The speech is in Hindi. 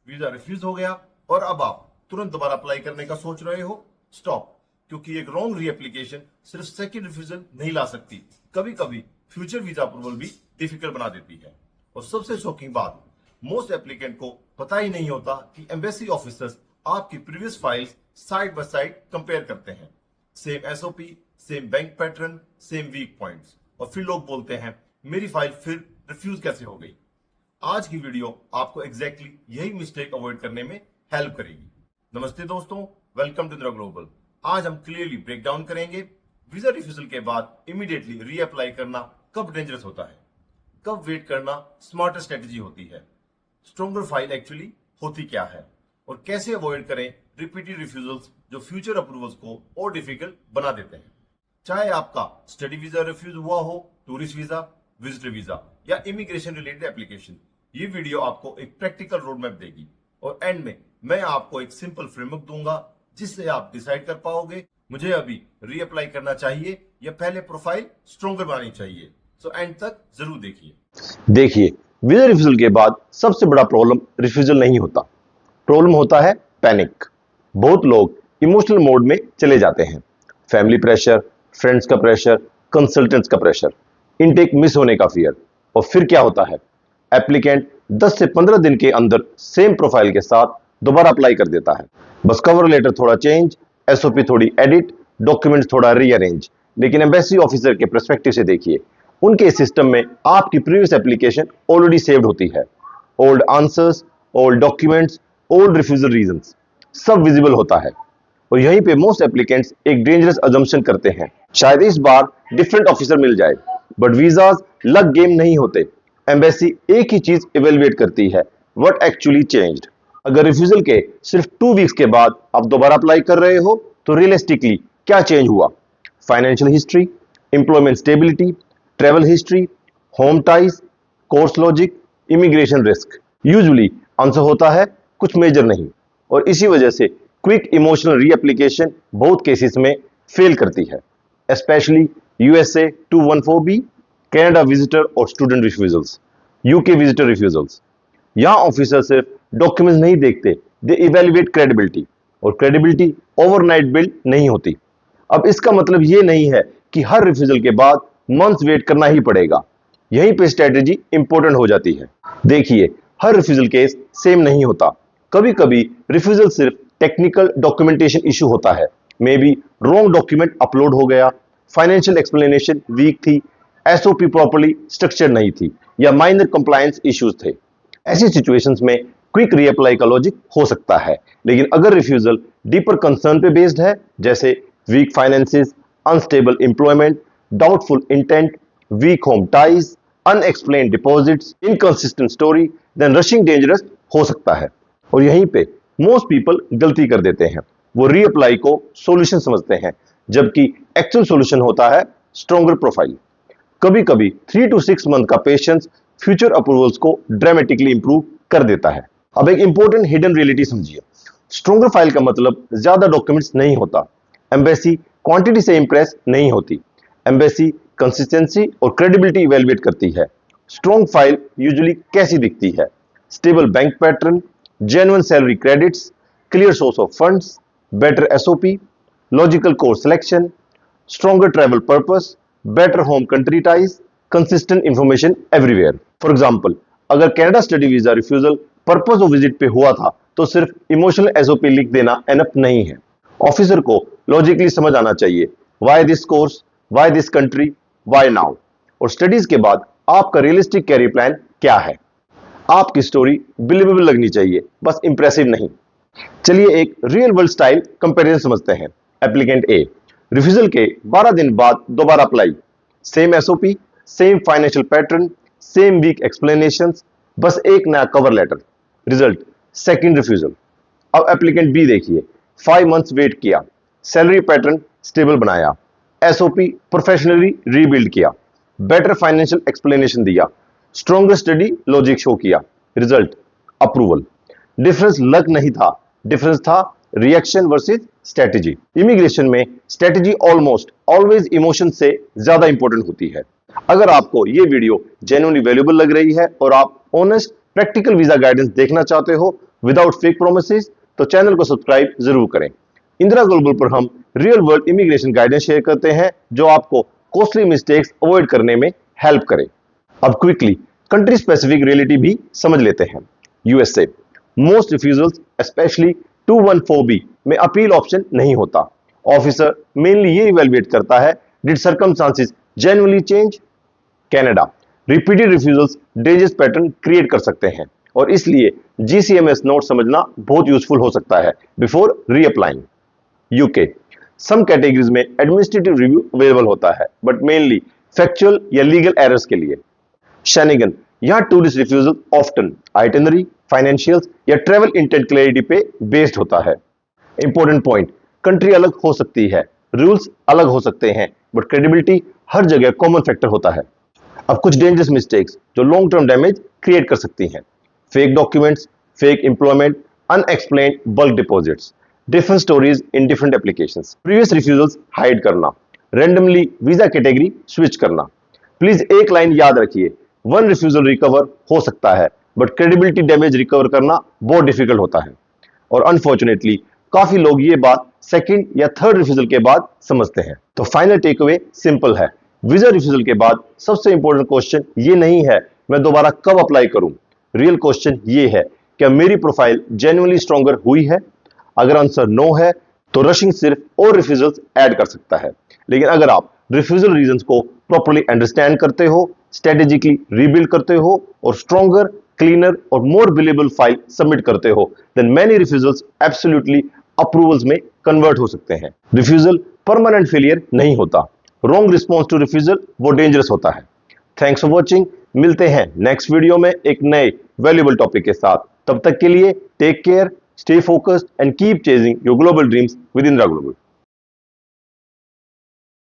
वीजा रिफ्यूज हो गया और अब आप तुरंत दोबारा अप्लाई करने का सोच रहे हो, स्टॉप। क्योंकि एक रॉन्ग रीएप्लीकेशन सिर्फ सेकंड रिफ्यूजल नहीं ला सकती, कभी कभी फ्यूचर वीजा अप्रूवल भी डिफिकल्ट बना देती है। और सबसे शॉकिंग बात, मोस्ट एप्लीकेंट को पता ही नहीं होता कि एम्बेसी ऑफिसर्स आपकी previous files side by side compare करते हैं, same SOP, same bank pattern, same weak points, और फिर लोग बोलते हैं मेरी फाइल फिर रिफ्यूज कैसे हो गई। आज की वीडियो आपको एग्जैक्टली यही मिस्टेक अवॉइड करने में हेल्प करेगी। नमस्ते दोस्तों, वेलकम टू इंदिरा ग्लोबल। आज हम क्लियरली ब्रेक डाउन करेंगे वीजा रिफ्यूजल के बाद इमीडिएटली रीअप्लाई करना कब डेंजरस होता है, कब वेट करना स्मार्टर स्ट्रेटेजी होती है, स्ट्रॉन्गर फाइल एक्चुअली होती क्या है, और कैसे अवॉइड करें रिपीटेड रिफ्यूजल्स जो फ्यूचर अप्रूवल्स को और डिफिकल्ट बना देते हैं। चाहे आपका स्टडी वीजा रिफ्यूज हुआ हो, टूरिस्ट वीजा, विजिटर वीजा या इमिग्रेशन रिलेटेड एप्लीकेशन, ये वीडियो आपको एक प्रैक्टिकल रोड मैप देगी और एंड में मैं आपको एक सिंपल फ्रेमवर्क दूंगा जिससे आप डिसाइड कर पाओगे मुझे अभी रीअप्लाई करना चाहिए या पहले प्रोफाइल स्ट्रॉन्गर बनानी चाहिए। सो एंड तक जरूर देखिए, वीजा रिफ्यूजल के बाद सबसे बड़ा प्रॉब्लम रिफ्यूजल नहीं होता, प्रॉब्लम होता है पैनिक। बहुत लोग इमोशनल मोड में चले जाते हैं। फैमिली प्रेशर, फ्रेंड्स का प्रेशर, कंसल्टेंट्स का प्रेशर, इनटेक मिस होने का फियर, और फिर क्या होता है, एप्लीकेंट 10 से 15 दिन के अंदर सेम प्रोफाइल के साथ दोबारा अप्लाई कर देता है। बस कवर लेटर थोड़ा चेंज, एसओपी थोड़ी एडिट, डॉक्यूमेंट्स थोड़ा रीअरेंज। लेकिन एम्बेसी ऑफिसर के पर्सपेक्टिव से देखिए, उनके सिस्टम में आपकी प्रीवियस एप्लीकेशन ऑलरेडी सेव्ड होती है। Old answers, old documents, old refusal reasons सब विजिबल होता है। और यहीं पे मोस्ट एप्लीकेंट्स एक डेंजरस अजम्पशन करते हैं, शायद इस बार डिफरेंट ऑफिसर मिल जाए। बट वीजाज लक गेम नहीं होते। एम्बेसी एक ही चीज इवेलुएट करती है, व्हाट एक्चुअली चेंज्ड। अगर रिफ्यूजल के सिर्फ 2 वीक्स के बाद आप दोबारा अप्लाई कर रहे हो तो रियलिस्टिकली क्या चेंज हुआ? Financial history, employment stability, travel history, home ties, course logic, immigration risk. Usually answer होता है कुछ मेजर नहीं, और इसी वजह से क्विक इमोशनल रीएप्लीकेशन बहुत केसेस में फेल करती है, specially USA 214B, Canada visitor और student refusals, UK visitor refusals. यहां ऑफिसर सिर्फ डॉक्यूमेंट्स नहीं देखते, दे इवैल्यूएट क्रेडिबिलिटी, और क्रेडिबिलिटी ओवरनाइट बिल्ड नहीं होती। अब इसका मतलब यह नहीं है कि हर रिफ्यूजल के बाद मंथ्स वेट करना ही पड़ेगा। यहीं पे स्ट्रेटेजी इंपॉर्टेंट हो जाती है। देखिए, हर रिफ्यूजल केस सेम नहीं होता। कभी कभी रिफ्यूजल सिर्फ टेक्निकल डॉक्यूमेंटेशन इशू होता है, may be wrong document upload हो गया, फाइनेंशियल एक्सप्लेनेशन वीक थी, एसओपी प्रॉपर्ली स्ट्रक्चर नहीं थी, या माइनर कंप्लायंस इश्यूज थे। ऐसी सिचुएशंस में क्विक रीअप्लाई का लॉजिक हो सकता है। लेकिन अगर रिफ्यूजल डीपर कंसर्न पे बेस्ड है, जैसे weak finances, unstable employment, doubtful intent, weak home ties, unexplained deposits, inconsistent story, then rushing dangerous हो सकता है। और यहीं पे मोस्ट पीपल गलती कर देते हैं, वो रीअप्लाई को सॉल्यूशन समझते हैं, जबकि एक्चुअल सॉल्यूशन होता है स्ट्रॉन्गर प्रोफाइल। कभी कभी 3 to 6 मंथ का पेशेंस फ्यूचर अप्रूवल्स को ड्रामेटिकली इंप्रूव कर देता है। अब एक इंपॉर्टेंट हिडन रियलिटी समझिए, स्ट्रॉन्गर फाइल का मतलब ज्यादा डॉक्यूमेंट्स नहीं होता। एम्बेसी क्वांटिटी से इंप्रेस नहीं होती, एम्बेसी कंसिस्टेंसी और क्रेडिबिलिटी इवैल्यूएट करती है। स्ट्रॉन्ग फाइल यूजुअली कैसी दिखती है? Stable bank pattern, genuine salary credits, clear source of funds, better SOP, logical course selection, stronger travel purpose, better home country ties, consistent information everywhere. For example, अगर Canada study visa refusal purpose of visit पे हुआ था तो सिर्फ इमोशनल एसओपी लिख देना एनफ नहीं है। ऑफिसर को लॉजिकली समझ आना चाहिए, why this course, why this country, why now. और स्टडीज के बाद आपका रियलिस्टिक कैरियर प्लान क्या है? आपकी स्टोरी बिलीवेबल लगनी चाहिए, बस इंप्रेसिव नहीं। चलिए एक रियल वर्ल्ड स्टाइल कंपैरिजन समझते हैं। एप्लीकेंट ए, रिफ्यूजल के 12 दिन बाद दोबारा apply, same SOP, same financial pattern, same weak explanations, बस एक नया cover letter. Result, second refusal. अब एप्लीकेंट बी देखिए, 5 मंथ्स वेट किया, सैलरी पैटर्न स्टेबल बनाया, एसओपी प्रोफेशनली रीबिल्ड किया, बेटर फाइनेंशियल एक्सप्लेनेशन दिया, स्ट्रॉन्गर स्टडी लॉजिक शो किया। Result, approval. डिफरेंस लक नहीं था, डिफरेंस था रिएक्शन वर्सेस स्ट्रेटेजी। इमिग्रेशन में स्ट्रेटेजी ऑलमोस्ट ऑलवेज इमोशन से ज्यादा इंपॉर्टेंट होती है। अगर आपको यह वीडियो जेन्युइनली वैल्यूएबल लग रही है और आप ऑनेस्ट प्रैक्टिकल वीजा गाइडेंस देखना चाहते हो विदाउट फेक प्रोमिसेस, तो चैनल को सब्सक्राइब जरूर करें। इंदिरा ग्लोबल पर हम real world immigration guidance share करते हैं जो आपको कॉस्टली मिस्टेक्स अवॉइड करने में हेल्प करे। अब क्विकली कंट्री स्पेसिफिक रियलिटी भी समझ लेते हैं। USA, most refusals specially 214B में अपील ऑप्शन नहीं होता। ऑफिसर मेनली ये इवेलुएट करता है did circumstances genuinely change. Canada, repeated refusals dangerous pattern create कर सकते हैं और इसलिए GCMS नोट समझना बहुत यूजफुल हो सकता है बिफोर रीअप्लाइंग। यूके, सम कैटेगरीज में एडमिनिस्ट्रेटिव रिव्यू अवेलेबल होता है बट मेनली फैक्चुअल या लीगल एरर्स के लिए। शेनिगन, यहां tourist refusal often itinerary, financials या ट्रैवल इंटेंट क्लैरिटी पे बेस्ड होता है। इंपॉर्टेंट पॉइंट, कंट्री अलग हो सकती है, रूल्स अलग हो सकते हैं बट क्रेडिबिलिटी हर जगह कॉमन फैक्टर होता है। अब कुछ डेंजरस मिस्टेक्स जो लॉन्ग टर्म डैमेज क्रिएट कर सकती हैं। Fake documents, fake employment, unexplained bulk deposits, different stories in different applications, previous refusals hide करना, रैंडमली वीजा कैटेगरी स्विच करना। प्लीज एक लाइन याद रखिए, वन रिफ्यूजल रिकवर हो सकता है बट क्रेडिबिलिटी डैमेज रिकवर करना बहुत डिफिकल्ट होता है और अनफॉर्चुनेटली काफी लोग ये बात सेकंड या थर्ड रिफ्यूजल के बाद समझते हैं। तो फाइनल टेक अवे सिंपल है, वीजा रिफ्यूजल के बाद सबसे इंपॉर्टेंट क्वेश्चन ये नहीं है मैं दोबारा कब अप्लाई करूं, रियल क्वेश्चन ये है क्या मेरी प्रोफाइल जेन्युइनली स्ट्रॉन्गर हुई है। अगर आंसर नो है तो रशिंग सिर्फ और रिफ्यूजल्स ऐड कर सकता है, लेकिन अगर आप रिफ्यूजल रीजंस को प्रॉपर्ली अंडरस्टैंड करते हो, स्ट्रेटेजिकली रीबिल्ड करते हो और स्ट्रॉन्गर, क्लीनर और मोर बिलीवेबल फाइल सबमिट करते हो, then many refusals absolutely approvals में कन्वर्ट हो सकते हैं। रिफ्यूजल परमानेंट फेलियर नहीं होता, रॉन्ग रिस्पॉन्स टू रिफ्यूजल वो डेंजरस होता है। थैंक्स फॉर वॉचिंग, मिलते हैं नेक्स्ट वीडियो में एक नए वैल्यूएबल टॉपिक के साथ। तब तक के लिए take care, stay focused and keep chasing your global dreams with Indra Global.